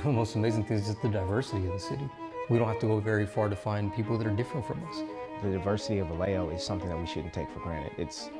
The most amazing thing is just the diversity of the city. We don't have to go very far to find people that are different from us. The diversity of Vallejo is something that we shouldn't take for granted. It's,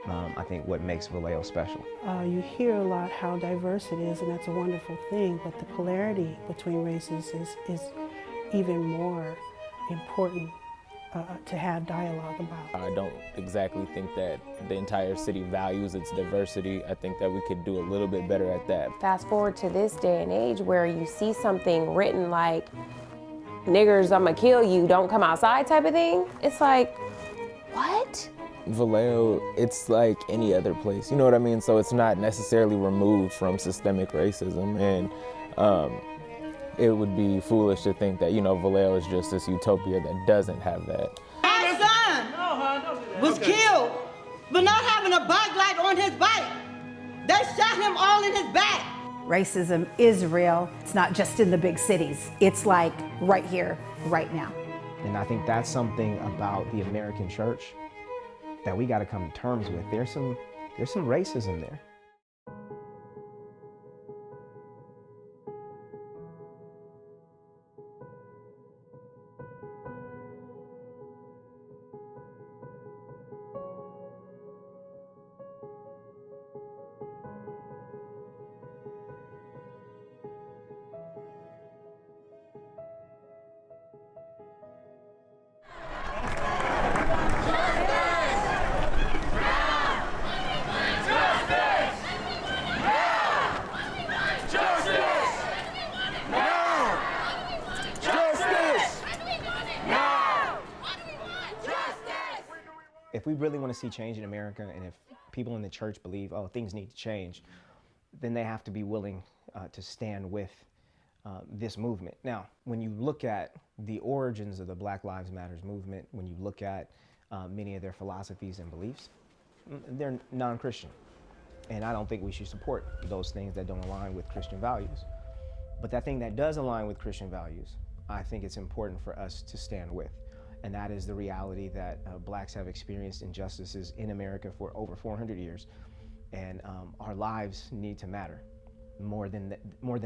I think, what makes Vallejo special. You hear a lot how diverse it is, and that's a wonderful thing, but the polarity between races is even more important to have dialogue about. I don't exactly think that the entire city values its diversity. I think that we could do a little bit better at that. Fast forward to this day and age where you see something written like, niggers, I'ma kill you, don't come outside type of thing. It's like, what? Vallejo, it's like any other place, you know what I mean? So it's not necessarily removed from systemic racism, and it would be foolish to think that, Vallejo is just this utopia that doesn't have that. My son was killed for not having a bike light on his bike. They shot him all in his back. Racism is real. It's not just in the big cities. It's like right here, right now. And I think that's something about the American church that we got to come to terms with. There's some racism there. If we really want to see change in America, and if people in the church believe, oh, things need to change, then they have to be willing to stand with this movement. Now, when you look at the origins of the Black Lives Matter movement, when you look at many of their philosophies and beliefs, they're non-Christian. And I don't think we should support those things that don't align with Christian values. But that thing that does align with Christian values, I think it's important for us to stand with. And that is the reality that blacks have experienced injustices in America for over 400 years. And our lives need to matter more than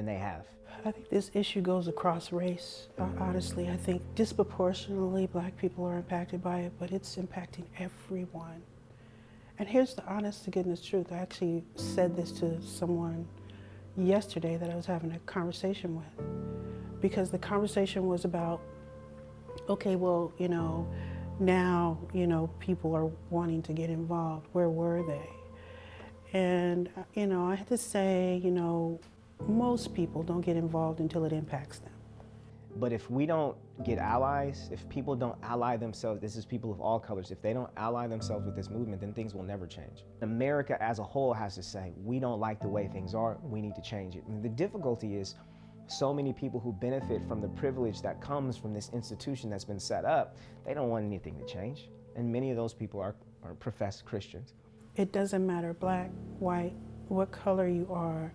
they have. I think this issue goes across race, honestly. I think disproportionately black people are impacted by it, but it's impacting everyone. And here's the honest to goodness truth. I actually said this to someone yesterday that I was having a conversation with, because the conversation was about, okay, well, now, people are wanting to get involved. Where were they? And, I had to say, most people don't get involved until it impacts them. But if we don't get allies, if people don't ally themselves, this is people of all colors, if they don't ally themselves with this movement, then things will never change. America as a whole has to say, we don't like the way things are, we need to change it. And the difficulty is, so many people who benefit from the privilege that comes from this institution that's been set up, they don't want anything to change. And many of those people are professed Christians. It doesn't matter, black, white, what color you are.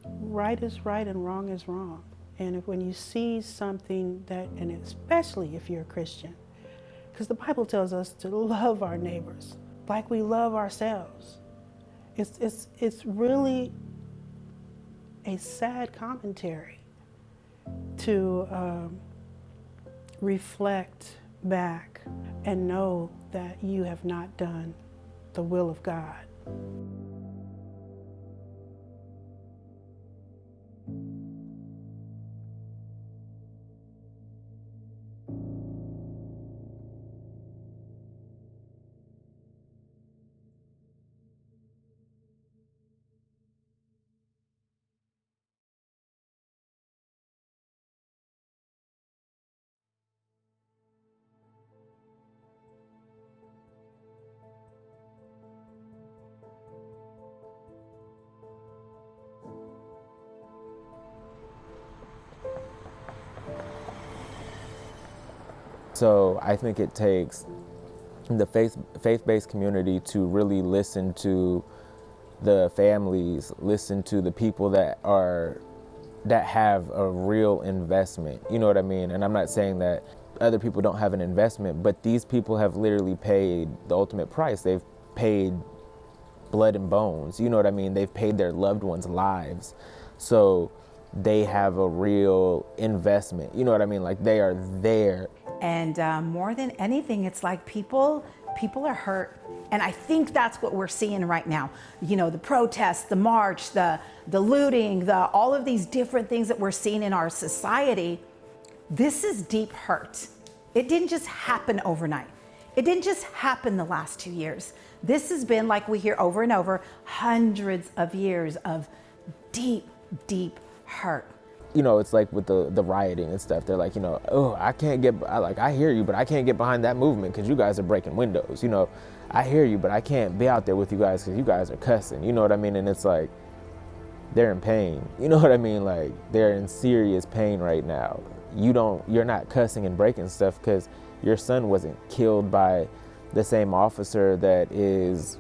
Right is right and wrong is wrong. And when you see something that, and especially if you're a Christian, because the Bible tells us to love our neighbors like we love ourselves. It's really a sad commentary to reflect back and know that you have not done the will of God. So I think it takes the faith-based community to really listen to the families, listen to the people that have a real investment. You know what I mean? And I'm not saying that other people don't have an investment, but these people have literally paid the ultimate price. They've paid blood and bones. You know what I mean? They've paid their loved ones' lives. So they have a real investment. You know what I mean? Like, they are there. And more than anything, it's like people are hurt. And I think that's what we're seeing right now. You know, the protests, the march, the looting, all of these different things that we're seeing in our society. This is deep hurt. It didn't just happen overnight. It didn't just happen the last 2 years. This has been, like we hear over and over, hundreds of years of deep, deep hurt. You know, it's like with the rioting and stuff. They're like, you know, oh, I hear you, but I can't get behind that movement because you guys are breaking windows. You know, I hear you, but I can't be out there with you guys because you guys are cussing. You know what I mean? And it's like, they're in pain. You know what I mean? Like, they're in serious pain right now. You're not cussing and breaking stuff because your son wasn't killed by the same officer that is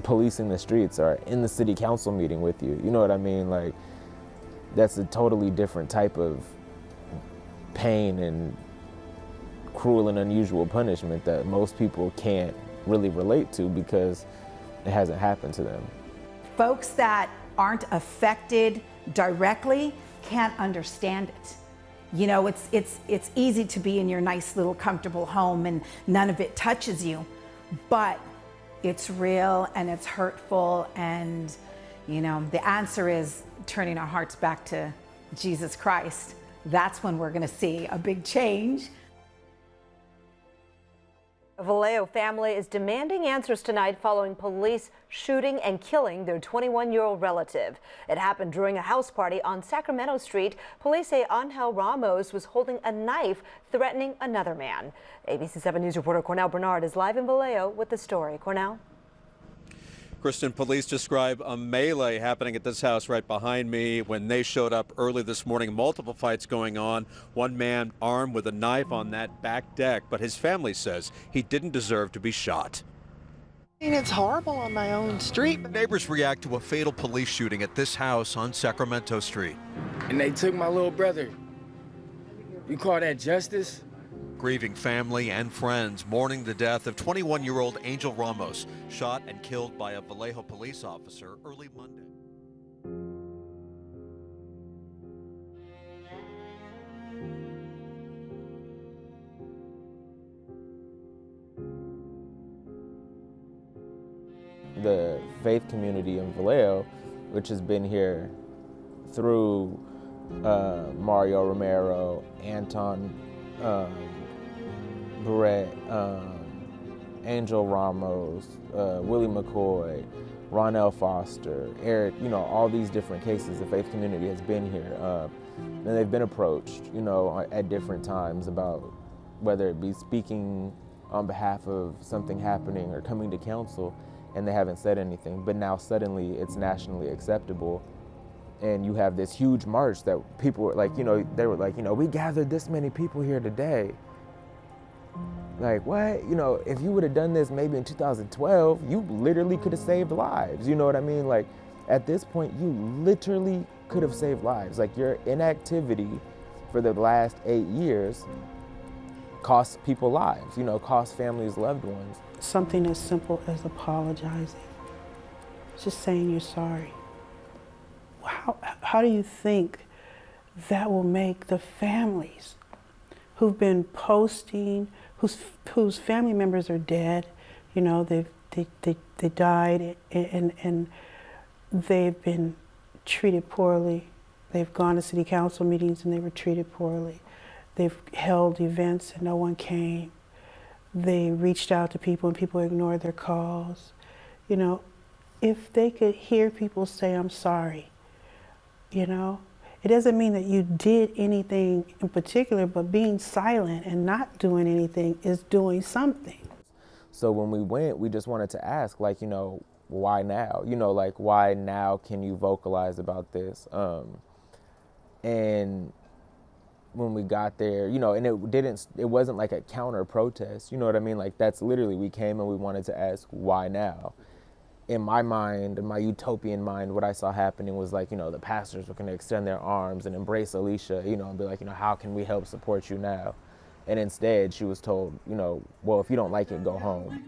policing the streets or in the city council meeting with you. You know what I mean? Like, that's a totally different type of pain and cruel and unusual punishment that most people can't really relate to because it hasn't happened to them. Folks that aren't affected directly can't understand it. You know, it's easy to be in your nice little comfortable home and none of it touches you, but it's real and it's hurtful, and you know, the answer is turning our hearts back to Jesus Christ. That's when we're going to see a big change. A Vallejo family is demanding answers tonight following police shooting and killing their 21-year-old relative. It happened during a house party on Sacramento Street. Police say Angel Ramos was holding a knife threatening another man. ABC 7 News reporter Cornell Bernard is live in Vallejo with the story. Cornell? Kristen, police describe a melee happening at this house right behind me. When they showed up early this morning, multiple fights going on. One man armed with a knife on that back deck, but his family says he didn't deserve to be shot. It's horrible on my own street. Neighbors react to a fatal police shooting at this house on Sacramento Street. And they took my little brother. You call that justice? Grieving family and friends mourning the death of 21-year-old Angel Ramos, shot and killed by a Vallejo police officer early Monday. The faith community in Vallejo, which has been here through Mario Romero, Anton Barrett, Angel Ramos, Willie McCoy, Ronell Foster, Eric, you know, all these different cases, the faith community has been here. And they've been approached, you know, at different times about whether it be speaking on behalf of something happening or coming to council, and they haven't said anything. But now suddenly it's nationally acceptable. And you have this huge march that people were like, you know, they were like, you know, we gathered this many people here today. Like, what? You know, if you would have done this maybe in 2012, you literally could have saved lives. You know what I mean? Like, at this point, you literally could have saved lives. Like, your inactivity for the last 8 years costs people lives, you know, costs families loved ones. Something as simple as apologizing, just saying you're sorry. How do you think that will make the families who've been posting, whose family members are dead, you know, they died and they've been treated poorly. They've gone to city council meetings and they were treated poorly. They've held events and no one came. They reached out to people and people ignored their calls. You know, if they could hear people say, I'm sorry, you know, it doesn't mean that you did anything in particular, but being silent and not doing anything is doing something. So when we went, we just wanted to ask, like, you know, why now? You know, like, why now can you vocalize about this? And when we got there, you know, and it wasn't like a counter protest, you know what I mean? Like, that's literally, we came and we wanted to ask, why now? In my mind, in my utopian mind, what I saw happening was like, you know, the pastors were gonna extend their arms and embrace Alicia, you know, and be like, you know, how can we help support you now? And instead she was told, you know, well, if you don't like it, go home.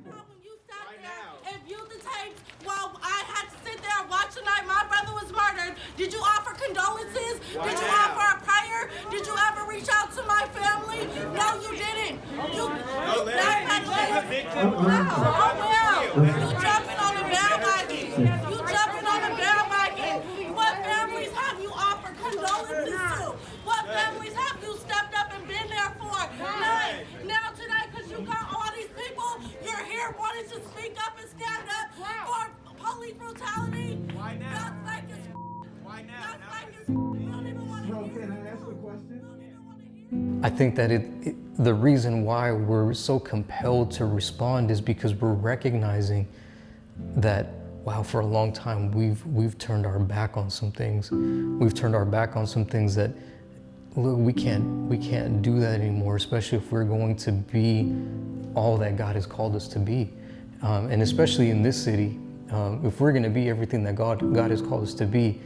If you the tapes, well, You jumping on the bandwagon. You jumping on the bandwagon. What families have you offered condolences to? What families have you stepped up and been there for? None. Now tonight, because you got all these people, you're here wanting to speak up and stand up for police brutality. Why now? That's like it's why now? That's like it's you don't even want to hear. Can I ask a question? I think that the reason why we're so compelled to respond is because we're recognizing that, wow, for a long time we've turned our back on some things. We've turned our back on some things that, look, we can't do that anymore, especially if we're going to be all that God has called us to be. And especially in this city, if we're going to be everything that God has called us to be,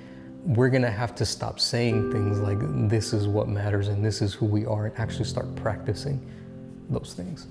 we're going to have to stop saying things like this is what matters and this is who we are, and actually start practicing those things.